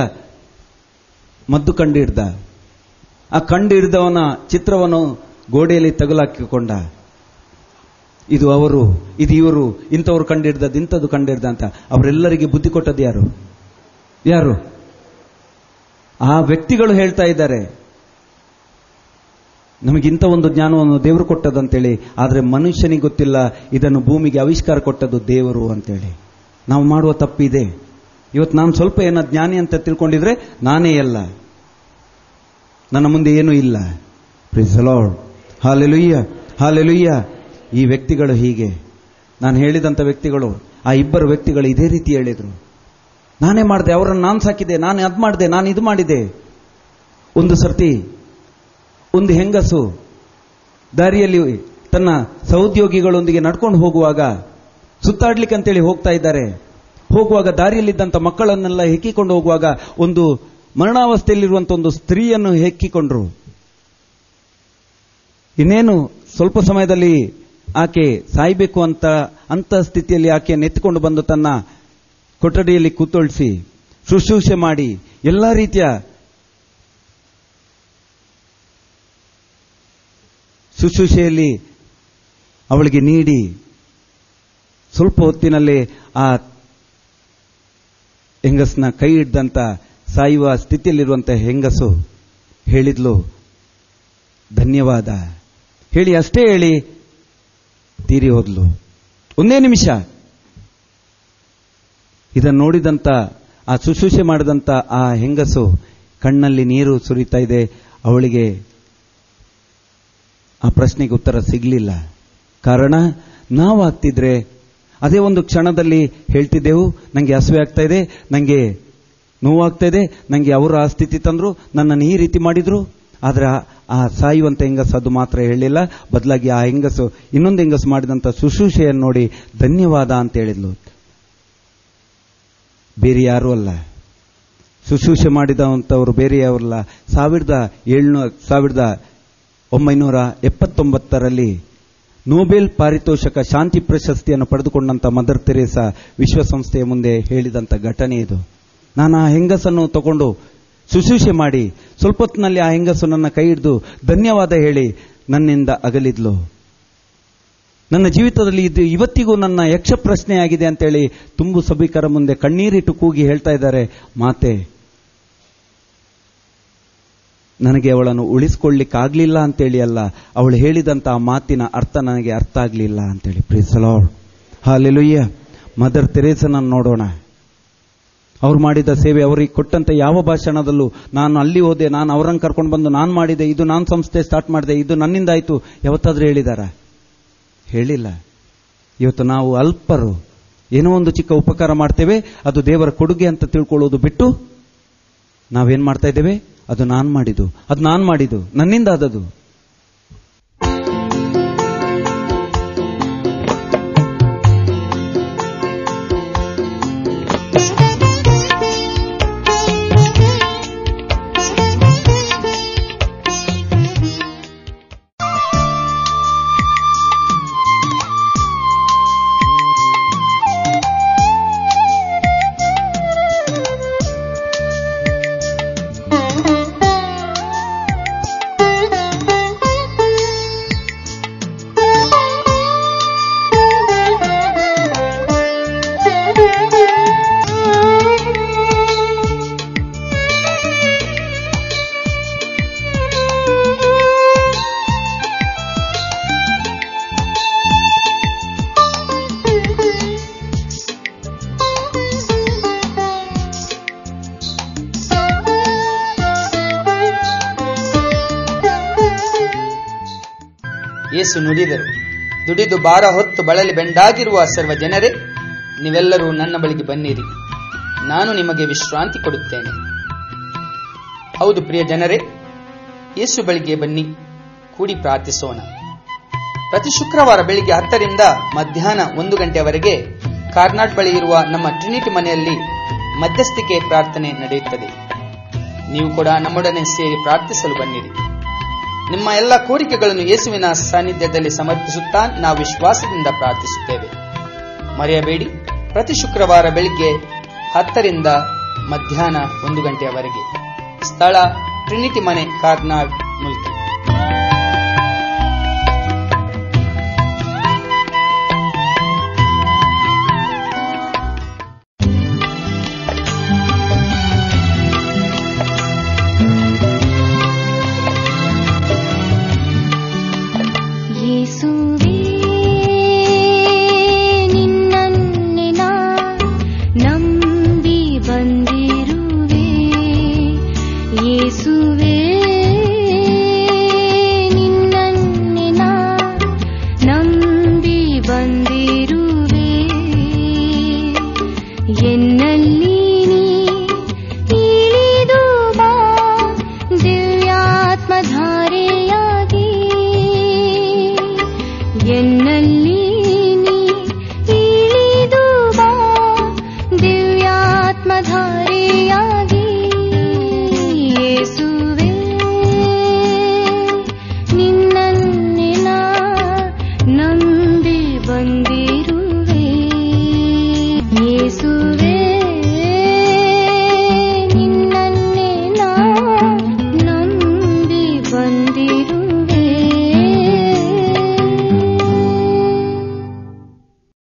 ಮದ್ದು ಕಂಡುಹಿಡ್ದ. ಆ ಕಂಡುಹಿಡಿದವನ ಚಿತ್ರವನ್ನು ಗೋಡೆಯಲ್ಲಿ ತಗಲಾಕಿಕೊಂಡ. ಇದು ಅವರು, ಇದು ಇವರು, ಇಂಥವ್ರು ಕಂಡುಹಿಡ್ದದ್ದು, ಇಂಥದ್ದು ಕಂಡುಹಿಡ್ದ ಅಂತ. ಅವರೆಲ್ಲರಿಗೆ ಬುದ್ಧಿ ಕೊಟ್ಟದ್ದು ಯಾರು? ಯಾರು? ಆ ವ್ಯಕ್ತಿಗಳು ಹೇಳ್ತಾ ಇದ್ದಾರೆ, ನಮಗಿಂತ ಒಂದು ಜ್ಞಾನವನ್ನು ದೇವರು ಕೊಟ್ಟದಂತೇಳಿ. ಆದರೆ ಮನುಷ್ಯನಿಗೆ ಗೊತ್ತಿಲ್ಲ, ಇದನ್ನು ಭೂಮಿಗೆ ಆವಿಷ್ಕಾರ ಕೊಟ್ಟದ್ದು ದೇವರು ಅಂತೇಳಿ. ನಾವು ಮಾಡುವ ತಪ್ಪಿದೆ. ಇವತ್ತು ನಾನು ಸ್ವಲ್ಪ ಏನೋ ಜ್ಞಾನಿ ಅಂತ ತಿಳ್ಕೊಂಡಿದ್ರೆ ನಾನೇ ಎಲ್ಲ, ನನ್ನ ಮುಂದೆ ಏನೂ ಇಲ್ಲ. Praise the lord. Hallelujah, hallelujah. ಈ ವ್ಯಕ್ತಿಗಳು ಹೀಗೆ, ನಾನು ಹೇಳಿದಂಥ ವ್ಯಕ್ತಿಗಳು, ಆ ಇಬ್ಬರು ವ್ಯಕ್ತಿಗಳು ಇದೇ ರೀತಿ ಹೇಳಿದರು. ನಾನೇ ಮಾಡಿದೆ, ಅವರನ್ನು ನಾನು ಸಾಕಿದೆ, ನಾನು ಅದು ಮಾಡಿದೆ, ನಾನು ಇದು ಮಾಡಿದೆ. ಒಂದು ಸರ್ತಿ ಒಂದು ಹೆಂಗಸು ದಾರಿಯಲ್ಲಿ ತನ್ನ ಸಹೋದ್ಯೋಗಿಗಳೊಂದಿಗೆ ನಡ್ಕೊಂಡು ಹೋಗುವಾಗ, ಸುತ್ತಾಡ್ಲಿಕ್ಕೆ ಅಂತೇಳಿ ಹೋಗ್ತಾ ಇದ್ದಾರೆ. ಹೋಗುವಾಗ ದಾರಿಯಲ್ಲಿದ್ದಂಥ ಮಕ್ಕಳನ್ನೆಲ್ಲ ಹೆಕ್ಕಿಕೊಂಡು ಹೋಗುವಾಗ ಒಂದು ಮರಣಾವಸ್ಥೆಯಲ್ಲಿರುವಂಥ ಒಂದು ಸ್ತ್ರೀಯನ್ನು ಹೆಕ್ಕಿಕೊಂಡ್ರು. ಇನ್ನೇನು ಸ್ವಲ್ಪ ಸಮಯದಲ್ಲಿ ಆಕೆ ಸಾಯ್ಬೇಕು ಅಂತ ಸ್ಥಿತಿಯಲ್ಲಿ ಆಕೆಯನ್ನು ಎತ್ತಿಕೊಂಡು ಬಂದು ತನ್ನ ಕೊಠಡಿಯಲ್ಲಿ ಕೂತೊಳಿಸಿ ಶುಶ್ರೂಷೆ ಮಾಡಿ ಎಲ್ಲ ರೀತಿಯ ಶುಶ್ರೂಷೆಯಲ್ಲಿ ಅವಳಿಗೆ ನೀಡಿ ಸ್ವಲ್ಪ ಹೊತ್ತಿನಲ್ಲಿ ಆ ಹೆಂಗಸನ ಕೈ ಹಿಡ್ದಂತ ಸಾಯುವ ಸ್ಥಿತಿಯಲ್ಲಿರುವಂಥ ಹೆಂಗಸು ಹೇಳಿದ್ಲು, ಧನ್ಯವಾದ ಹೇಳಿ, ಅಷ್ಟೇ ಹೇಳಿ ತೀರಿ ಹೋದ್ಲು. ಒಂದೇ ನಿಮಿಷ. ಇದನ್ನು ನೋಡಿದಂತ ಆ ಶುಶ್ರೂಷೆ ಮಾಡಿದಂತ ಆ ಹೆಂಗಸು ಕಣ್ಣಲ್ಲಿ ನೀರು ಸುರಿತಾ ಇದೆ. ಅವಳಿಗೆ ಆ ಪ್ರಶ್ನೆಗೆ ಉತ್ತರ ಸಿಗಲಿಲ್ಲ. ಕಾರಣ, ನಾವು ಆಗ್ತಿದ್ರೆ ಅದೇ ಒಂದು ಕ್ಷಣದಲ್ಲಿ ಹೇಳ್ತಿದ್ದೆವು, ನನಗೆ ಹಸಿವೆ ಆಗ್ತಾ ಇದೆ, ನನಗೆ ನೋವಾಗ್ತಾ ಇದೆ, ನನಗೆ ಅವರು ಆ ಸ್ಥಿತಿ ತಂದ್ರು, ನನ್ನನ್ನು ಈ ರೀತಿ ಮಾಡಿದ್ರು. ಆದರೆ ಆ ಸಾಯುವಂತ ಹೆಂಗಸು ಅದು ಮಾತ್ರ ಹೇಳಿಲ್ಲ. ಬದಲಾಗಿ ಆ ಹೆಂಗಸು ಇನ್ನೊಂದು ಹೆಂಗಸು ಮಾಡಿದಂಥ ಶುಶ್ರೂಷೆಯನ್ನು ನೋಡಿ ಧನ್ಯವಾದ ಅಂತ ಹೇಳಿದ್ಲು. ಬೇರೆ ಯಾರೂ ಅಲ್ಲ, ಶುಶ್ರೂಷೆ ಮಾಡಿದಂಥವರು ಬೇರೆ ಯಾರಲ್ಲ. 1979ರಲ್ಲಿ ನೊಬೆಲ್ ಪಾರಿತೋಷಕ ಶಾಂತಿ ಪ್ರಶಸ್ತಿಯನ್ನು ಪಡೆದುಕೊಂಡಂತ ಮದರ್ ತೆರೇಸಾ ವಿಶ್ವಸಂಸ್ಥೆಯ ಮುಂದೆ ಹೇಳಿದಂಥ ಘಟನೆ ಇದು. ನಾನು ಆ ಹೆಂಗಸನ್ನು ತಗೊಂಡು ಶುಶ್ರೂಷೆ ಮಾಡಿ ಸ್ವಲ್ಪ ಹೊತ್ತಿನಲ್ಲಿ ಆ ಹೆಂಗಸು ನನ್ನ ಕೈ ಹಿಡಿದು ಧನ್ಯವಾದ ಹೇಳಿ ನನ್ನಿಂದ ಅಗಲಿದ್ಲು. ನನ್ನ ಜೀವಿತದಲ್ಲಿ ಇದು ಇವತ್ತಿಗೂ ನನ್ನ ಯಕ್ಷ ಪ್ರಶ್ನೆಯಾಗಿದೆ ಅಂತೇಳಿ ತುಂಬು ಸಭಿಕರ ಮುಂದೆ ಕಣ್ಣೀರಿಟ್ಟು ಕೂಗಿ ಹೇಳ್ತಾ ಇದ್ದಾರೆ. ಮಾತೆ, ನನಗೆ ಅವಳನ್ನು ಉಳಿಸಿಕೊಳ್ಳಿಕ್ಕಾಗ್ಲಿಲ್ಲ ಅಂತೇಳಿ ಅಲ್ಲ, ಅವಳು ಹೇಳಿದಂತ ಆ ಮಾತಿನ ಅರ್ಥ ನನಗೆ ಅರ್ಥ ಆಗಲಿಲ್ಲ ಅಂತೇಳಿ. Praise the lord, hallelujah. Mother ತೆರೇಸನನ್ನು ನೋಡೋಣ. ಅವ್ರು ಮಾಡಿದ ಸೇವೆ, ಅವರಿಗೆ ಕೊಟ್ಟಂತ ಯಾವ ಭಾಷಣದಲ್ಲೂ ನಾನು ಅಲ್ಲಿ ಹೋದೆ, ನಾನು ಅವರನ್ನು ಕರ್ಕೊಂಡು ಬಂದು ನಾನು ಮಾಡಿದೆ, ಇದು ನಾನು ಸಂಸ್ಥೆ ಸ್ಟಾರ್ಟ್ ಮಾಡಿದೆ, ಇದು ನನ್ನಿಂದ ಆಯಿತು, ಯಾವತ್ತಾದ್ರೂ ಹೇಳಿದಾರ? ಹೇಳಿಲ್ಲ. ಇವತ್ತು ನಾವು ಅಲ್ಪರು ಏನೋ ಒಂದು ಚಿಕ್ಕ ಉಪಕಾರ ಮಾಡ್ತೇವೆ, ಅದು ದೇವರ ಕೊಡುಗೆ ಅಂತ ತಿಳ್ಕೊಳ್ಳೋದು ಬಿಟ್ಟು ನಾವೇನ್ ಮಾಡ್ತಾ ಇದ್ದೇವೆ? ಅದು ನಾನು ಮಾಡಿದ್ದು, ನನ್ನಿಂದ ಆದದ್ದು. ಯೇಸು ನುಡಿದರು, ದುಡಿದು ಭಾರ ಹೊತ್ತು ಬಳಲಿ ಬೆಂಡಾಗಿರುವ ಸರ್ವ ಜನರೇ, ನೀವೆಲ್ಲರೂ ನನ್ನ ಬಳಿಗೆ ಬನ್ನಿರಿ, ನಾನು ನಿಮಗೆ ವಿಶ್ರಾಂತಿ ಕೊಡುತ್ತೇನೆ. ಹೌದು ಪ್ರಿಯ ಜನರೇ, ಯೇಸು ಬಳಿಗೆ ಬನ್ನಿ, ಕೂಡಿ ಪ್ರಾರ್ಥಿಸೋಣ. ಪ್ರತಿ ಶುಕ್ರವಾರ ಬೆಳಿಗ್ಗೆ 10ರಿಂದ ಮಧ್ಯಾಹ್ನ 1 ಗಂಟೆಯವರೆಗೆ ಕಾರ್ನಾಡ್ ಬಳಿ ಇರುವ ನಮ್ಮ ಟ್ರಿನಿಟಿ ಮನೆಯಲ್ಲಿ ಮಧ್ಯಸ್ಥಿಕೆ ಪ್ರಾರ್ಥನೆ ನಡೆಯುತ್ತದೆ. ನೀವು ಕೂಡ ನಮ್ಮೊಡನೆ ಸೇರಿ ಪ್ರಾರ್ಥಿಸಲು ಬನ್ನಿರಿ. ನಿಮ್ಮ ಎಲ್ಲ ಕೋರಿಕೆಗಳನ್ನು ಯೇಸುವಿನ ಸಾನ್ನಿಧ್ಯದಲ್ಲಿ ಸಮರ್ಪಿಸುತ್ತಾ ನಾವು ವಿಶ್ವಾಸದಿಂದ ಪ್ರಾರ್ಥಿಸುತ್ತೇವೆ. ಮರೆಯಬೇಡಿ, ಪ್ರತಿ ಶುಕ್ರವಾರ ಬೆಳಿಗ್ಗೆ 10ರಿಂದ ಮಧ್ಯಾಹ್ನ 1 ಗಂಟೆಯವರೆಗೆ. ಸ್ಥಳ ಟ್ರಿನಿಟಿ ಮನೆ, ಕಾರ್ನಾಡ್, ಮುಲ್ಕಿ.